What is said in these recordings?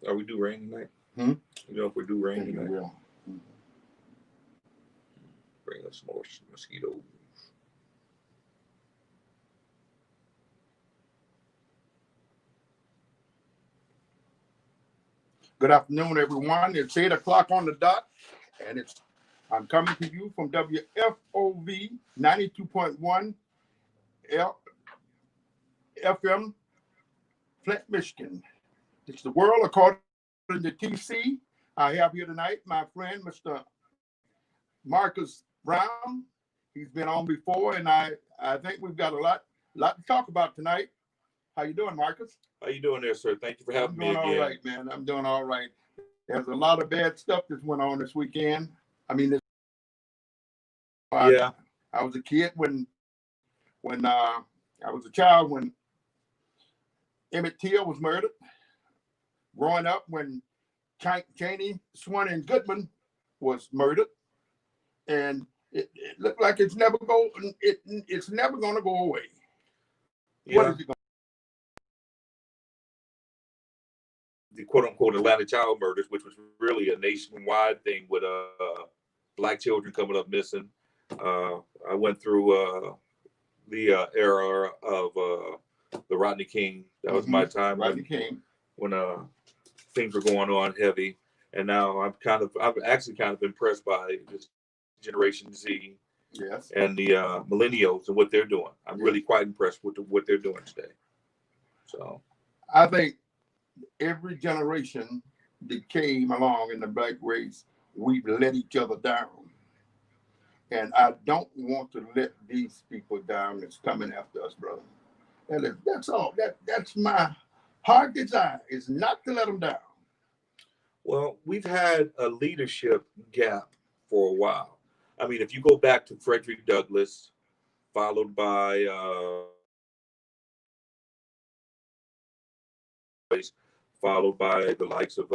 Are we do rain tonight? You know if we do I rain think it tonight? will. Bring us more mosquitoes. Good afternoon, everyone. It's 8 o'clock on the dot, and I'm coming to you from WFOV 92.1 FM, Flint, Michigan. It's the world according to TC. I have here tonight my friend, Mr. Marcus Brown. He's been on before, and I think we've got a lot to talk about tonight. How you doing, Marcus? How you doing there, sir? Thank you for having me I'm again. doing all right, man. I'm doing all right. There's a lot of bad stuff that went on this weekend. I mean, Yeah. I was a kid when I was a child when Emmett Till was murdered. Growing up when Cheney, Swann, and Goodman was murdered, and it looked like it's never going to go away. Yeah. What is it going? The quote unquote Atlanta child murders, which was really a nationwide thing with black children coming up missing. I went through the era of the Rodney King. That was my time. Rodney King. When things were going on heavy, and now I'm actually kind of impressed by this Generation Z. Yes. And the millennials and what they're doing. I'm really quite impressed with what they're doing today. So I think every generation that came along in the black race, we've let each other down. And I don't want to let these people down that's coming after us, brother. That's all. That's my heart desire, is not to let them down. Well, we've had a leadership gap for a while. I mean, if you go back to Frederick Douglass, followed by the likes of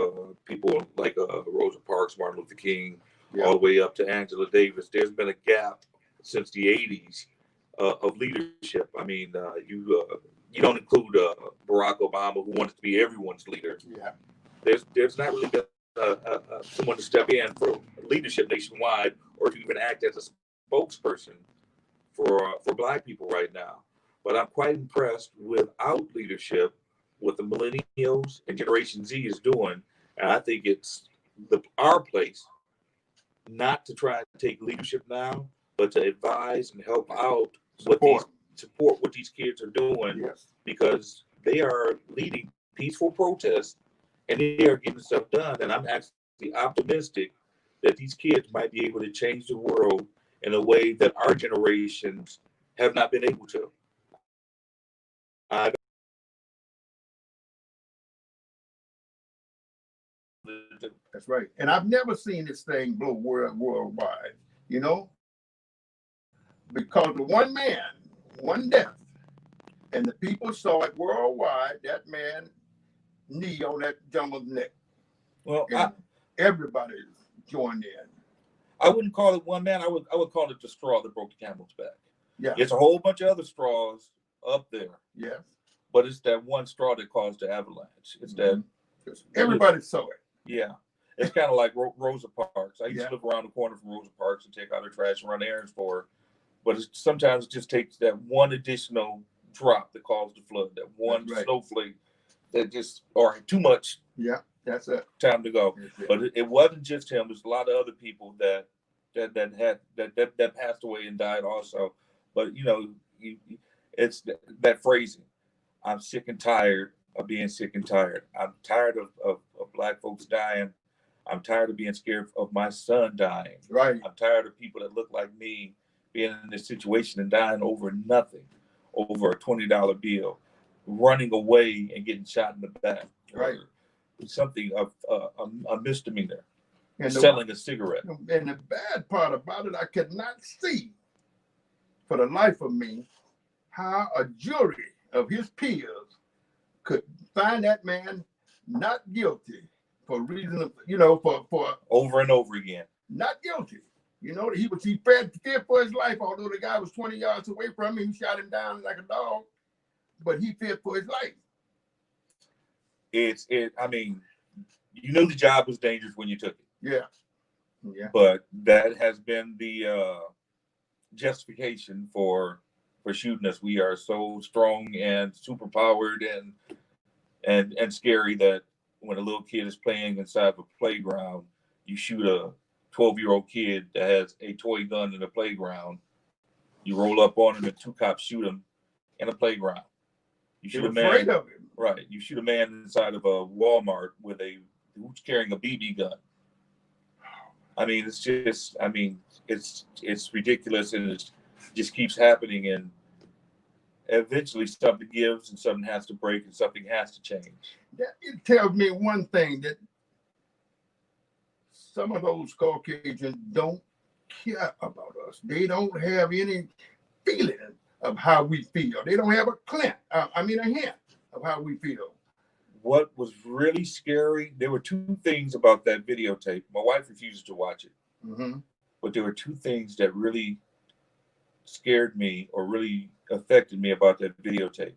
people like Rosa Parks, Martin Luther King, all the way up to Angela Davis, there's been a gap since the 80s of leadership. I mean, you don't include Barack Obama, who wanted to be everyone's leader. Yeah. There's not really been someone to step in for leadership nationwide, or to even act as a spokesperson for black people right now. But I'm quite impressed with our leadership, what the millennials and Generation Z is doing. And I think it's our place not to try to take leadership now, but to advise and help out support what these kids are doing. Yes. Because they are leading peaceful protests and they are getting stuff done. And I'm actually optimistic that these kids might be able to change the world in a way that our generations have not been able to. That's right. And I've never seen this thing blow worldwide, because of one man, one death, and the people saw it worldwide, that man knee on that gentleman's neck. Well, everybody joined in. I wouldn't call it one man. I would call it the straw that broke the camel's back. Yeah. It's a whole bunch of other straws up there. Yes. But it's that one straw that caused the avalanche. It's that everybody saw it. Yeah. It's kind of like Rosa Parks. I used to live around the corner from Rosa Parks and take out her trash and run errands for her. But sometimes it just takes that one additional drop that caused the flood, that one snowflake that just, or too much. Yeah, that's it. Time to go. But it wasn't just him. There's a lot of other people that passed away and died also. But it's that phrasing. I'm sick and tired of being sick and tired. I'm tired of black folks dying. I'm tired of being scared of my son dying. Right. I'm tired of people that look like me being in this situation and dying over nothing, over a $20 bill, running away and getting shot in the back. Right. Something of a misdemeanor. And selling a cigarette. And the bad part about it, I could not see for the life of me how a jury of his peers could find that man not guilty for reason of, for over and over again. Not guilty. He feared for his life, although the guy was 20 yards away from him. He shot him down like a dog, but he feared for his life. I mean, You knew the job was dangerous when you took it. Yeah. Yeah. But that has been the justification for shooting us. We are so strong and super powered and scary that when a little kid is playing inside of a playground, you shoot a 12-year-old kid that has a toy gun in the playground. You roll up on him and two cops shoot him in a playground. You shoot a man, afraid of him. right? You shoot a man inside of a Walmart who's carrying a BB gun. I mean, it's just, I mean, it's ridiculous, and it just keeps happening, and eventually something gives and something has to break and something has to change. It tells me one thing, that some of those Caucasians don't care about us. They don't have any feeling of how we feel. They don't have a hint of how we feel. What was really scary, there were two things about that videotape. My wife refuses to watch it, but there were two things that really scared me or really affected me about that videotape.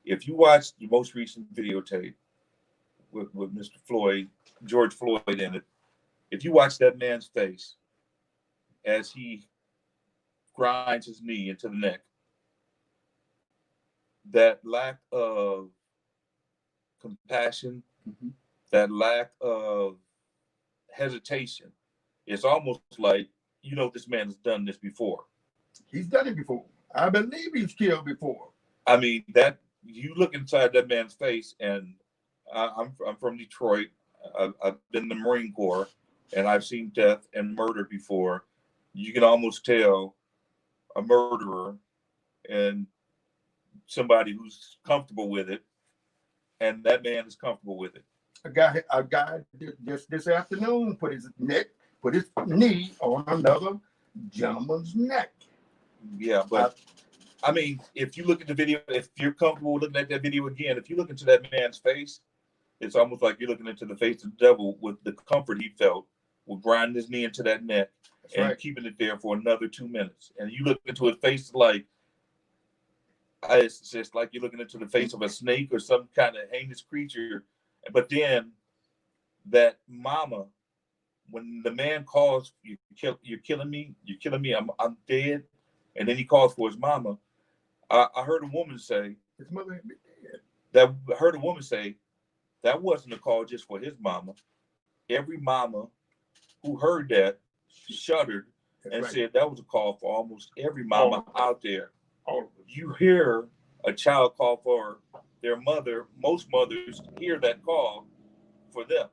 If you watch the most recent videotape with Mr. Floyd, George Floyd in it, if you watch that man's face as he grinds his knee into the neck, that lack of compassion, that lack of hesitation, it's almost like, you know, this man has done this before. He's done it before. I believe he's killed before. I mean, that you look inside that man's face, and I'm from Detroit. I've been in the Marine Corps, and I've seen death and murder before. You can almost tell a murderer and somebody who's comfortable with it, and that man is comfortable with it. A guy just this afternoon put his knee on another gentleman's neck. Yeah, but I mean, if you look at the video, if you're comfortable looking at that video again, if you look into that man's face, it's almost like you're looking into the face of the devil with the comfort he felt with grinding his knee into that neck. That's and right. Keeping it there for another 2 minutes. And you look into his face like, it's just like you're looking into the face of a snake or some kind of heinous creature. But then that mama, when the man calls, you're killing me, I'm dead. And then he calls for his mama. I heard a woman say, his mother heard a woman say, that wasn't a call just for his mama. Every mama who heard that shuddered and said that was a call for almost every mama out there. You hear a child call for their mother. Most mothers hear that call for them.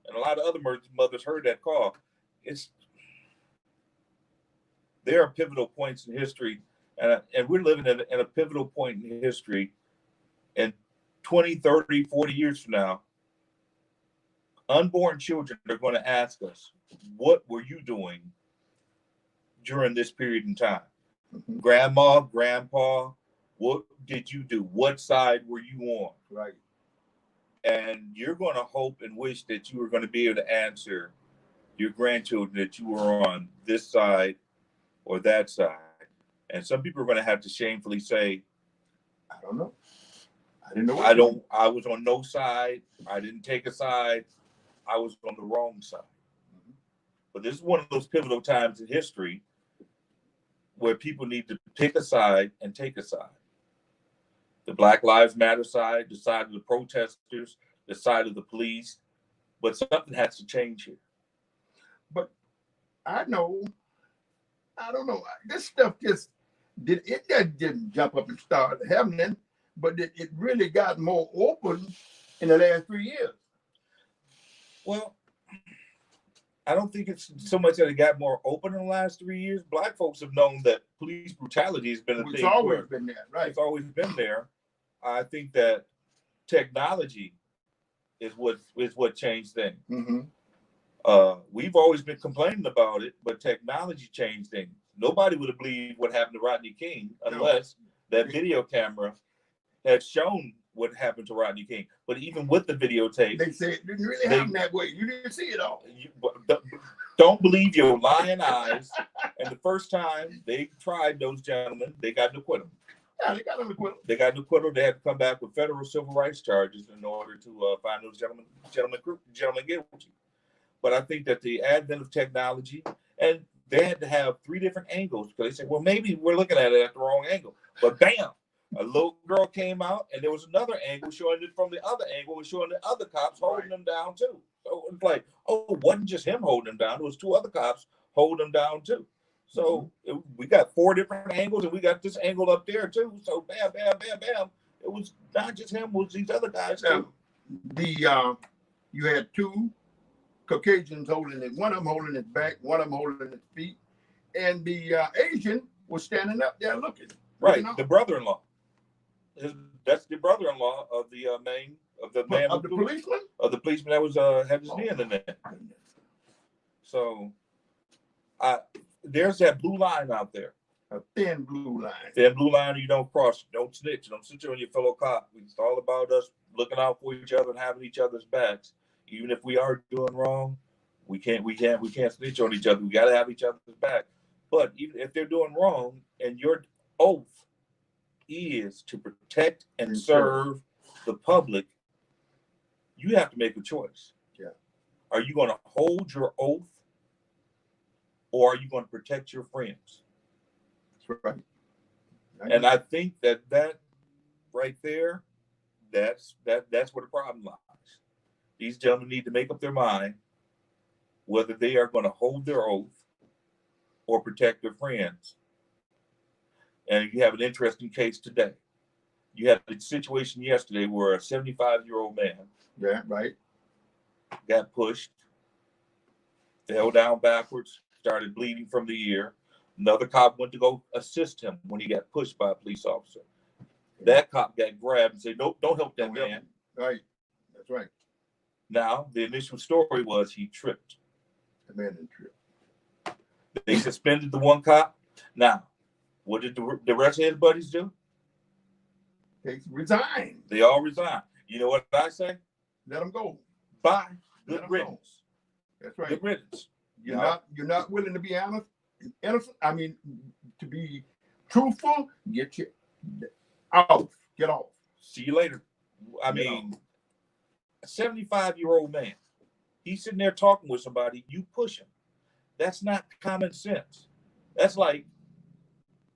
And a lot of other mothers heard that call. There are pivotal points in history, and we're living at a pivotal point in history. And 20, 30, 40 years from now, unborn children are going to ask us, what were you doing during this period in time? Grandma, grandpa, what did you do? What side were you on? Right. And you're going to hope and wish that you were going to be able to answer your grandchildren that you were on this side or that side. And some people are going to have to shamefully say, I don't know. I didn't know. I was on no side. I didn't take a side. I was on the wrong side. But this is one of those pivotal times in history where people need to pick a side and take a side. The Black Lives Matter side, the side of the protesters, the side of the police. But something has to change here. But I don't know. This stuff didn't jump up and start happening, but it really got more open in the last 3 years. Well, I don't think it's so much that it got more open in the last 3 years. Black folks have known that police brutality has been a thing. It's always been there, right? It's always been there. I think that technology is what changed things. We've always been complaining about it, but technology changed things. Nobody would have believed what happened to Rodney King unless that video camera had shown what happened to Rodney King. But even with the videotape, they say it didn't really happen that way. You didn't see it all. Don't believe your lying eyes. And the first time they tried those gentlemen, they got to quit them. Yeah, they got an acquittal. They got an acquittal. They had to come back with federal civil rights charges in order to find those gentlemen guilty. But I think that the advent of technology, and they had to have three different angles because they said, well, maybe we're looking at it at the wrong angle. But bam, a little girl came out, and there was another angle showing it from the other angle, and showing the other cops holding them down too. So it's like, oh, it wasn't just him holding them down; it was two other cops holding them down too. So we got four different angles, and we got this angle up there too. So bam, bam, bam, bam. It was not just him; it was these other guys too. Now, you had two Caucasians holding it. One of them holding his back, one of them holding his feet, and the Asian was standing up there looking. Right, the brother-in-law. That's the brother-in-law of the man of the policeman. Of the policeman that was had his knee in the neck. So, there's that blue line out there. A thin blue line. Thin blue line you don't cross. Don't snitch. Don't snitch on your fellow cop. It's all about us looking out for each other and having each other's backs. Even if we are doing wrong, we can't snitch on each other. We got to have each other's back. But even if they're doing wrong, and your oath is to protect and serve the public, you have to make a choice. Yeah. Are you going to hold your oath, or are you going to protect your friends? That's right. And I think that right there, that's where the problem lies. These gentlemen need to make up their mind whether they are going to hold their oath or protect their friends. And you have an interesting case today. You had a situation yesterday where a 75-year-old man got pushed, fell down backwards, started bleeding from the ear. Another cop went to go assist him when he got pushed by a police officer. That cop got grabbed and said, nope, don't help that man. Right. That's right. Now, the initial story was he tripped. The man didn't trip. They suspended the one cop. Now, what did the rest of his buddies do? They resigned. They all resigned. You know what I say? Let them go. Bye. Good riddance. That's right. Good riddance. You're not willing to be honest. I mean, to be truthful. Get you off. Get off. See you later. I mean, a 75-year-old man. He's sitting there talking with somebody. You push him. That's not common sense. That's like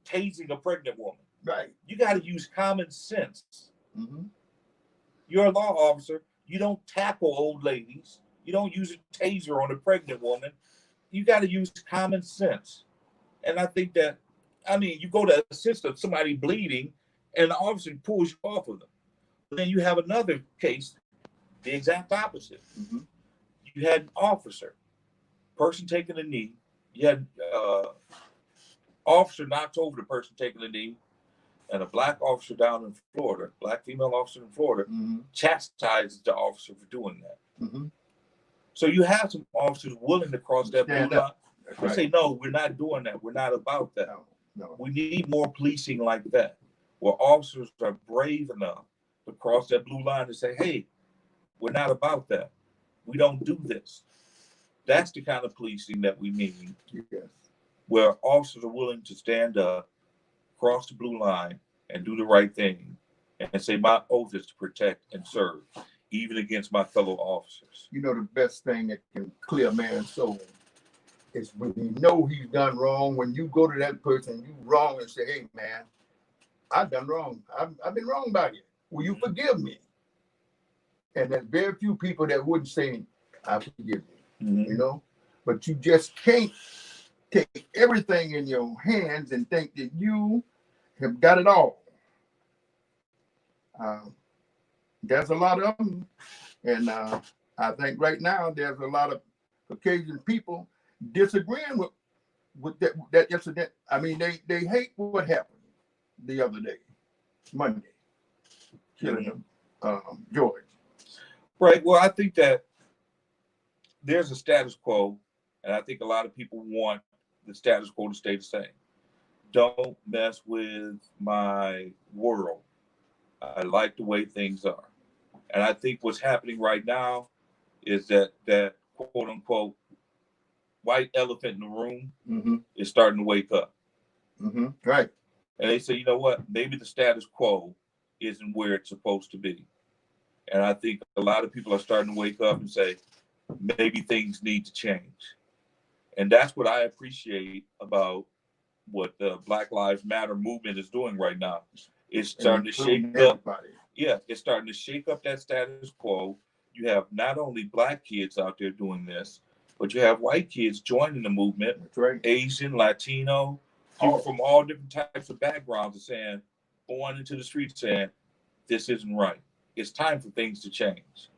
tasing a pregnant woman. Right. You got to use common sense. Mm-hmm. You're a law officer. You don't tackle old ladies. You don't use a taser on a pregnant woman. You got to use common sense. And I think that, you go to assist somebody bleeding, and the officer pulls you off of them. But then you have another case, the exact opposite. Mm-hmm. You had an officer, person taking a knee. You had officer knocked over the person taking a knee, and a black officer down in Florida, black female officer in Florida, chastises the officer for doing that. Mm-hmm. So you have some officers willing to cross that blue line and say, no, we're not doing that. We're not about that. No. We need more policing like that, where officers are brave enough to cross that blue line and say, hey, we're not about that. We don't do this. That's the kind of policing that we need. Yes. Where officers are willing to stand up, cross the blue line, and do the right thing, and say, my oath is to protect and serve, even against my fellow officers. You know, the best thing that can clear a man's soul is when you know he's done wrong. When you go to that person, you wrong, and say, hey, man, I've done wrong. I've been wrong by you. Will you forgive me? And there's very few people that wouldn't say, I forgive you, you know? But you just can't take everything in your hands and think that you have got it all. There's a lot of them. And I think right now there's a lot of Caucasian people disagreeing with that incident. I mean, they hate what happened the other day, Monday, killing George. Right. Well, I think that there's a status quo, and I think a lot of people want the status quo to stay the same. Don't mess with my world. I like the way things are. And I think what's happening right now is that quote unquote white elephant in the room is starting to wake up. Right. And they say, you know what, maybe the status quo isn't where it's supposed to be. And I think a lot of people are starting to wake up and say, maybe things need to change. And that's what I appreciate about what the Black Lives Matter movement is doing right now. It's starting to shake up. Yeah, it's starting to shake up that status quo. You have not only Black kids out there doing this, but you have white kids joining the movement. That's right. Asian, Latino, people from all different types of backgrounds are saying, going into the streets saying, this isn't right. It's time for things to change.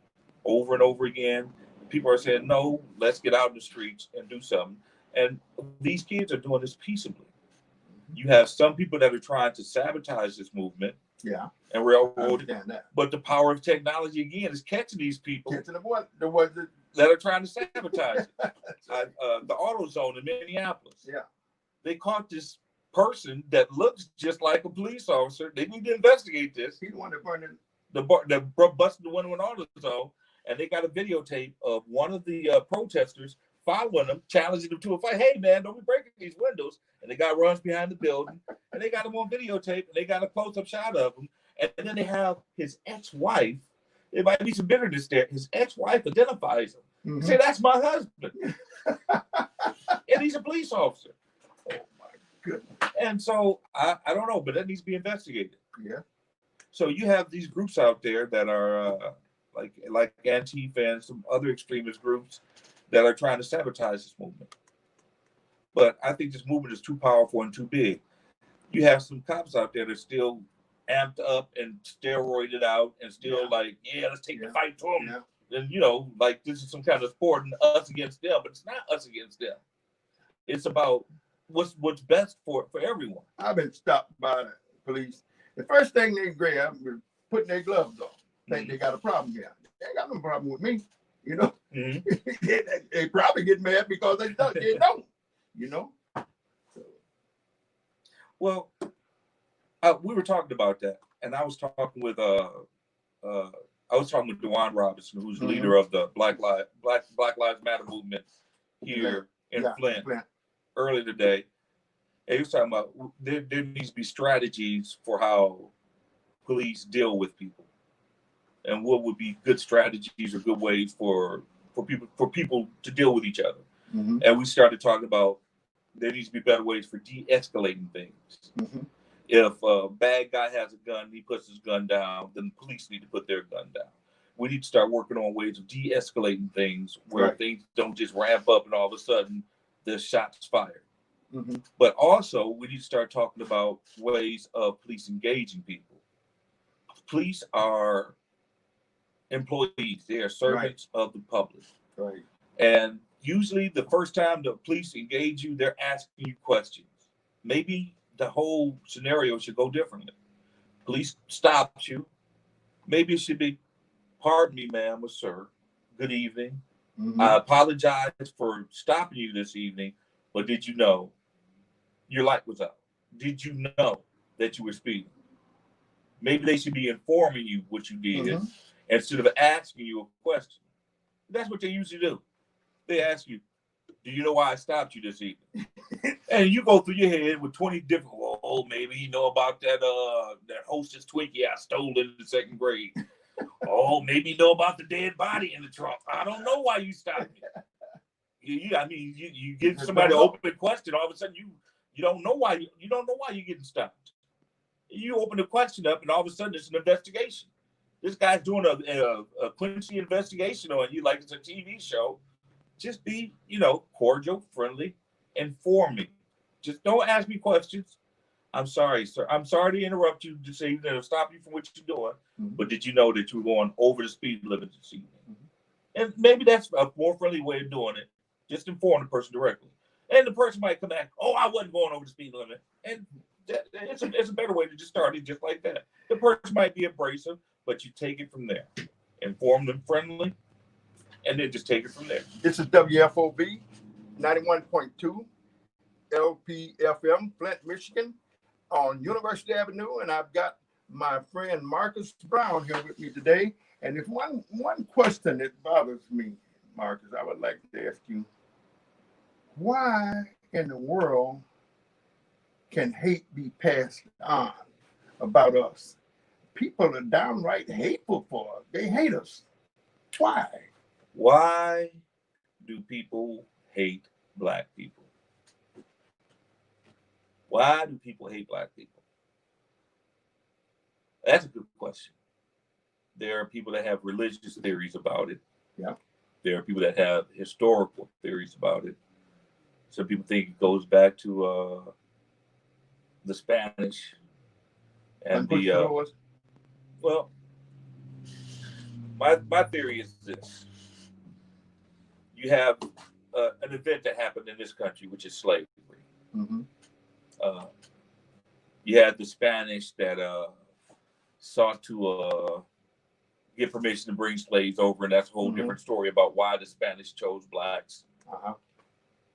Over and over again, people are saying, no, let's get out in the streets and do something. And these kids are doing this peaceably. You have some people that are trying to sabotage this movement. Yeah. And railroad. That. But the power of technology, again, is catching these people catching the ones that are trying to sabotage it. The AutoZone in Minneapolis. Yeah. They caught this person that looks just like a police officer. They need to investigate this. He's the one that burned busted the window in AutoZone, and they got a videotape of one of the protesters following them, challenging them to a fight. Hey, man, don't be breaking these windows. And the guy runs behind the building, and they got him on videotape, and they got a close-up shot of him. And then they have his ex-wife. There might be some bitterness there. His ex-wife identifies him. Mm-hmm. Say, that's my husband. And he's a police officer. Oh, my goodness. And so, I don't know, but that needs to be investigated. Yeah. So you have these groups out there that are like Antifa and some other extremist groups that are trying to sabotage this movement. But I think this movement is too powerful and too big. You have some cops out there that are still amped up and steroided out and still let's take the fight to them. Yeah. And, like this is some kind of sport and us against them, but it's not us against them. It's about what's best for everyone. I've been stopped by the police. The first thing they grab is putting their gloves on. Think they got a problem here. They ain't got no problem with me, Mm-hmm. they probably get mad because they don't, Well, we were talking about that, and I was talking with Dewan Robinson, who's the leader of the Black Lives Matter movement here in Flint earlier today. And he was talking about there needs to be strategies for how police deal with people, and what would be good strategies or good ways for people to deal with each other. Mm-hmm. And we started talking about there needs to be better ways for de-escalating things. Mm-hmm. If a bad guy has a gun, he puts his gun down, then the police need to put their gun down. We need to start working on ways of de-escalating things where things don't just ramp up and all of a sudden there's shots fired. Mm-hmm. But also we need to start talking about ways of police engaging people. Police are employees. They are servants of the public. Right. And usually the first time the police engage you, they're asking you questions. Maybe the whole scenario should go differently. Police stops you. Maybe it should be, pardon me, ma'am or sir. Good evening. Mm-hmm. I apologize for stopping you this evening, but did you know your light was out? Did you know that you were speeding? Maybe they should be informing you what you did instead of asking you a question. That's what they usually do. They ask you, do you know why I stopped you this evening? And you go through your head with 20 different, maybe you know about that Hostess Twinkie I stole in the second grade. Maybe you know about the dead body in the trunk. I don't know why you stopped me. You give somebody an open question, all of a sudden you don't know why you're getting stopped. You open the question up, and all of a sudden it's an investigation. This guy's doing a Quincy investigation on you like it's a TV show. Just be, cordial, friendly, inform me. Just don't ask me questions. I'm sorry, sir. I'm sorry to interrupt you to say stop you from what you're doing. Mm-hmm. But did you know that you were going over the speed limit this evening? Mm-hmm. And maybe that's a more friendly way of doing it. Just inform the person directly. And the person might come back, I wasn't going over the speed limit. And it's a better way to just start it just like that. The person might be abrasive, but you take it from there. Inform them friendly, and then just take it from there. This is WFOB 91.2 LPFM, Flint, Michigan, on University Avenue, and I've got my friend Marcus Brown here with me today. And if one question that bothers me, Marcus, I would like to ask you, why in the world can hate be passed on about us? People are downright hateful for us. They hate us. Why? Why do people hate black people? Why do people hate black people? That's a good question. There are people that have religious theories about it. Yeah. There are people that have historical theories about it. Some people think it goes back to the Spanish and well, my theory is this. You have an event that happened in this country, which is slavery. Mm-hmm. You had the Spanish that sought to get permission to bring slaves over, and that's a whole different story about why the Spanish chose blacks.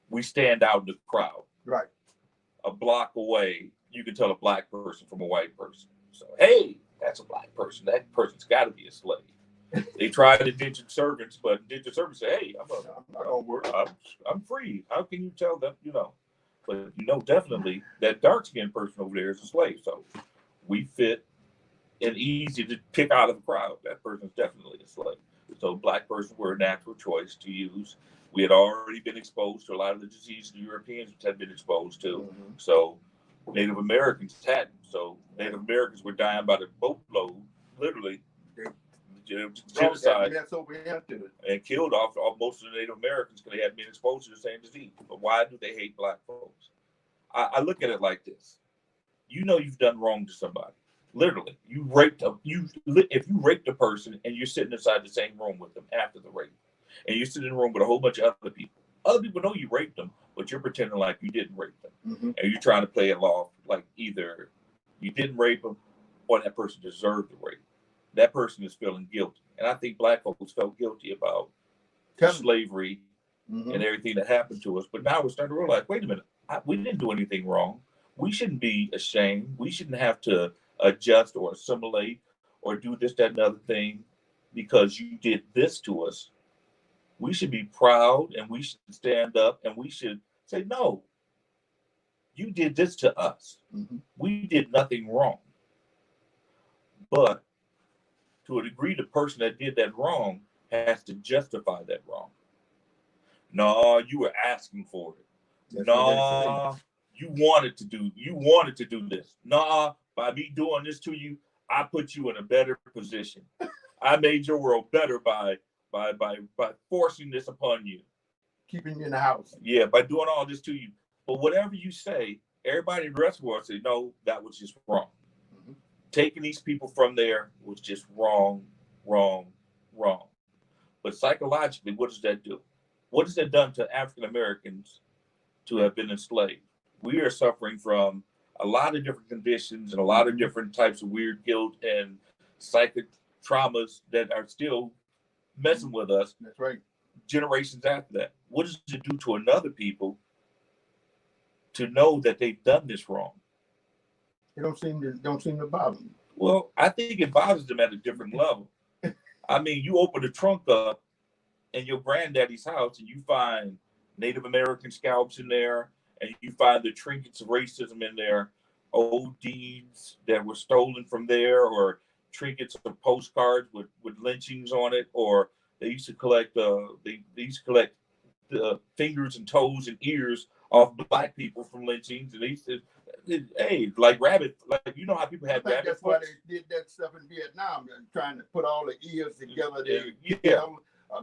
We stand out in the crowd. Right. A block away, you can tell a black person from a white person. So, hey, that's a black person. That person's got to be a slave. They tried indentured servants, but indentured servants say, hey, I'm free. How can you tell them, But definitely that dark-skinned person over there is a slave. So we fit and easy to pick out of the crowd. That person's definitely a slave. So black person were a natural choice to use. We had already been exposed to a lot of the diseases the Europeans had been exposed to. Mm-hmm. So Native Americans hadn't. So Native Americans were dying by the boatload, literally. Genocide and killed off most of the Native Americans because they had been exposed to the same disease. But why do they hate black folks? I look at it like this. You've done wrong to somebody. Literally, if you raped a person and you're sitting inside the same room with them after the rape, and you're sitting in a room with a whole bunch of other people know you raped them, but you're pretending like you didn't rape them. Mm-hmm. And you're trying to play it off like either you didn't rape them or that person deserved the rape. That person is feeling guilty. And I think black folks felt guilty about slavery and everything that happened to us. But now we're starting to realize, wait a minute, we didn't do anything wrong. We shouldn't be ashamed. We shouldn't have to adjust or assimilate or do this, that, and other thing because you did this to us. We should be proud and we should stand up and we should say, no, you did this to us. Mm-hmm. We did nothing wrong. But to a degree, the person that did that wrong has to justify that wrong. No, you were asking for it. No, you wanted to do this. No, by me doing this to you, I put you in a better position. I made your world better by forcing this upon you. Keeping you in the house. Yeah, by doing all this to you. But whatever you say, everybody in the rest of the world say, no, that was just wrong. Taking these people from there was just wrong. But psychologically, what does that do? What has that done to African Americans to have been enslaved? We are suffering from a lot of different conditions and a lot of different types of weird guilt and psychic traumas that are still messing with us. That's right. Generations after that. What does it do to another people to know that they've done this wrong? It don't seem to bother them. Well, I think it bothers them at a different level. I mean, you open the trunk up in your granddaddy's house and you find Native American scalps in there, and you find the trinkets of racism in there, old deeds that were stolen from there, or trinkets of postcards with lynchings on it, or they used to collect the fingers and toes and ears off black people from lynchings, and they used to, hey, like rabbit, like how people had rabbit. That's why they did that stuff in Vietnam, trying to put all the ears together.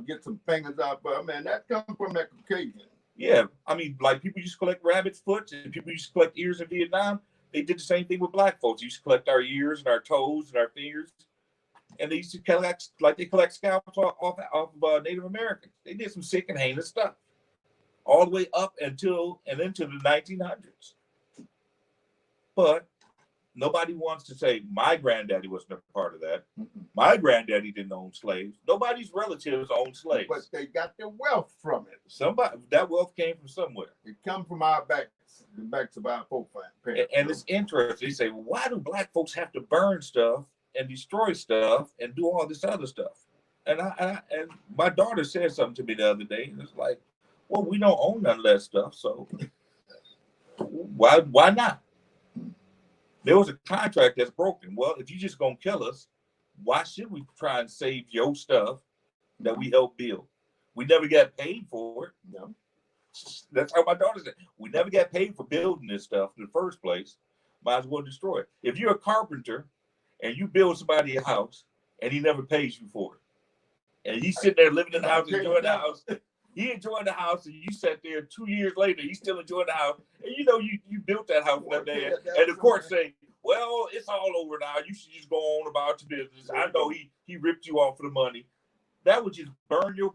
Get some fingers out, but man, that comes from that Caucasian. Yeah, I mean, like people used to collect rabbit's foot, and people used to collect ears in Vietnam. They did the same thing with black folks. They used to collect our ears and our toes and our fingers, and they used to collect scalps off of Native Americans. They did some sick and heinous stuff, all the way up into the 1900s. But nobody wants to say my granddaddy wasn't a part of that. My granddaddy didn't own slaves. Nobody's relatives owned slaves. But they got their wealth from it. That wealth came from somewhere. It come from our backs, the backs of our parents. And it's interesting. They say, well, why do black folks have to burn stuff and destroy stuff and do all this other stuff? And and my daughter said something to me the other day, and it's like, well, we don't own none of that stuff, so why not? There was a contract that's broken. Well, if you just gonna kill us, why should we try and save your stuff that we helped build? We never got paid for it. No. That's how my daughter said. We never got paid for building this stuff in the first place. Might as well destroy it. If you're a carpenter and you build somebody a house and he never pays you for it, and he's sitting there living in the house, enjoying the house, he enjoying the house, and you sat there 2 years later, he's still enjoying the house, and you know you built that house for that man, and the court say, well, it's all over now. You should just go on about your business. I know he ripped you off for the money. That would just burn your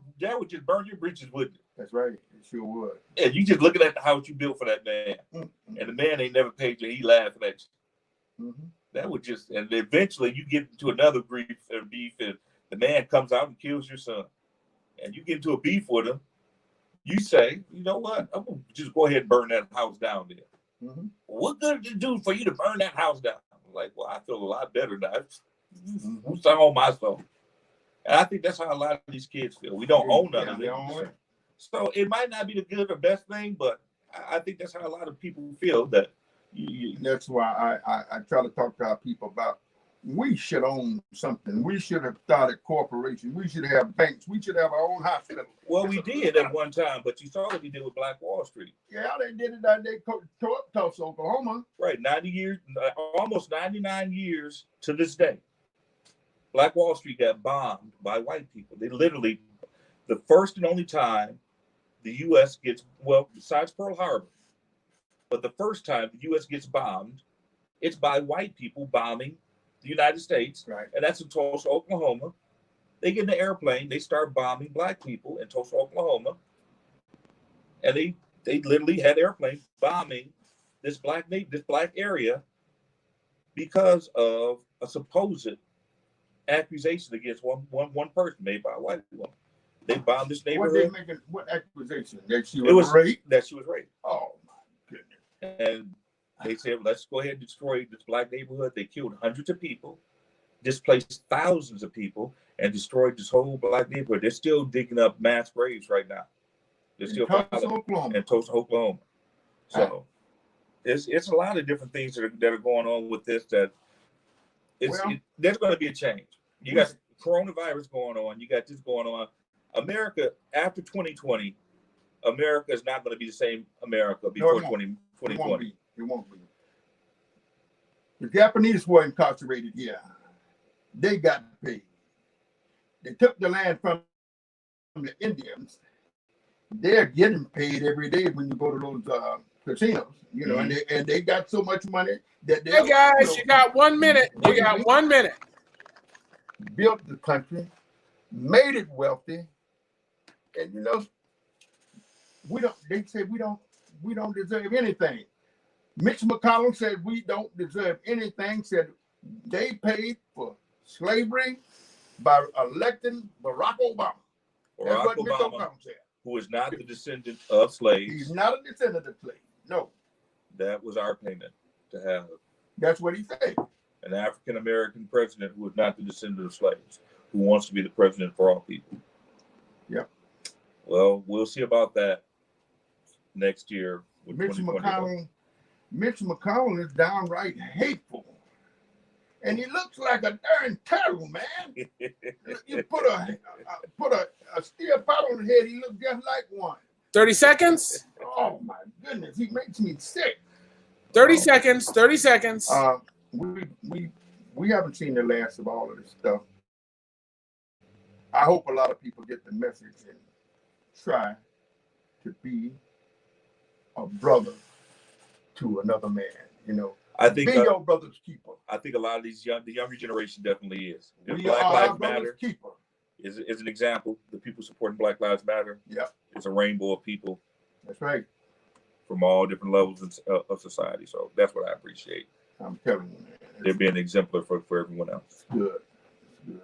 bridges, wouldn't it? That's right. It sure would. And you just looking at the house you built for that man, and the man ain't never paid you. He laughing at you. That would just, and eventually you get into another beef, and the man comes out and kills your son, and you get into a beef with him. You say, you know what? I'm gonna just go ahead and burn that house down there. What good did it do for you to burn that house down? I'm like, well, I feel a lot better now. Who's on my soul? And I think that's how a lot of these kids feel. We don't own none of it. So it might not be the good or best thing, but I think that's how a lot of people feel. That that's why I try to talk to our people about, we should own something. We should have started corporations. We should have banks. We should have our own hospital. Well, we did at one time, but you saw what he did with Black Wall Street. Yeah, they did it that they tore up Tulsa, Oklahoma. Right, 90 years, almost 99 years to this day. Black Wall Street got bombed by white people. They literally, the first and only time the U.S. gets, well, besides Pearl Harbor, but the first time the U.S. gets bombed, it's by white people bombing the United States. Right. And that's in Tulsa, Oklahoma. They get in the airplane, they start bombing black people in Tulsa, Oklahoma. And they literally had airplanes bombing this black area because of a supposed accusation against one person made by a white woman. They bombed this neighborhood. What accusation? That she was raped? That she was raped. Oh my goodness. And they said, let's go ahead and destroy this black neighborhood. They killed hundreds of people, displaced thousands of people, and destroyed this whole black neighborhood. They're still digging up mass graves right now. They're still in Tulsa, Oklahoma. So it's a lot of different things that are going on with this. That there's going to be a change. You got coronavirus going on. You got this going on. America after 2020, America is not going to be the same America before 2020. It won't be. The Japanese were incarcerated here. They got paid. They took the land from the Indians. They're getting paid every day when you go to those casinos, you know, and they got so much money that they. Hey guys, you got 1 minute. You got 1 minute. Built the country, made it wealthy, and you know, we don't. They say we don't deserve anything. Mitch McConnell said we don't deserve anything. Said they paid for slavery by electing Barack Obama. That's what Mitch Obama said. Who is not the descendant of slaves. He's not a descendant of slaves. No. That was our payment to have. That's what he said. An African American president who is not the descendant of slaves, who wants to be the president for all people. Yeah. Well, we'll see about that next year. With Mitch McConnell is downright hateful. And he looks like a darn turtle, man. You put a steel pot on his head, he looks just like one. 30 seconds. Oh my goodness, he makes me sick. 30 seconds. 30 seconds. We haven't seen the last of all of this stuff. I hope a lot of people get the message and try to be a brother to another man, you know. I think be your brother's keeper. I think a lot of the younger generation definitely is. We Black are Lives our brother's Matter keeper. is an example. The people supporting Black Lives Matter. Yeah, it's a rainbow of people. That's right. From all different levels of society. So that's what I appreciate. I'm telling you, man. They're being an exemplar for everyone else. Good. It's good.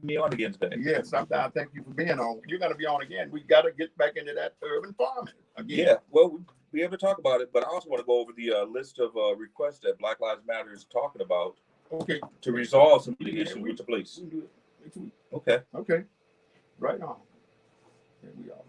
Me on again today. Yes, I thank you for being on. You're going to be on again. We got to get back into that urban farming again. Yeah, well, we have to talk about it, but I also want to go over the list of requests that Black Lives Matter is talking about. Okay. To resolve some of the issues with the police. We can do it next week. Okay. Okay. Right on. Here we are.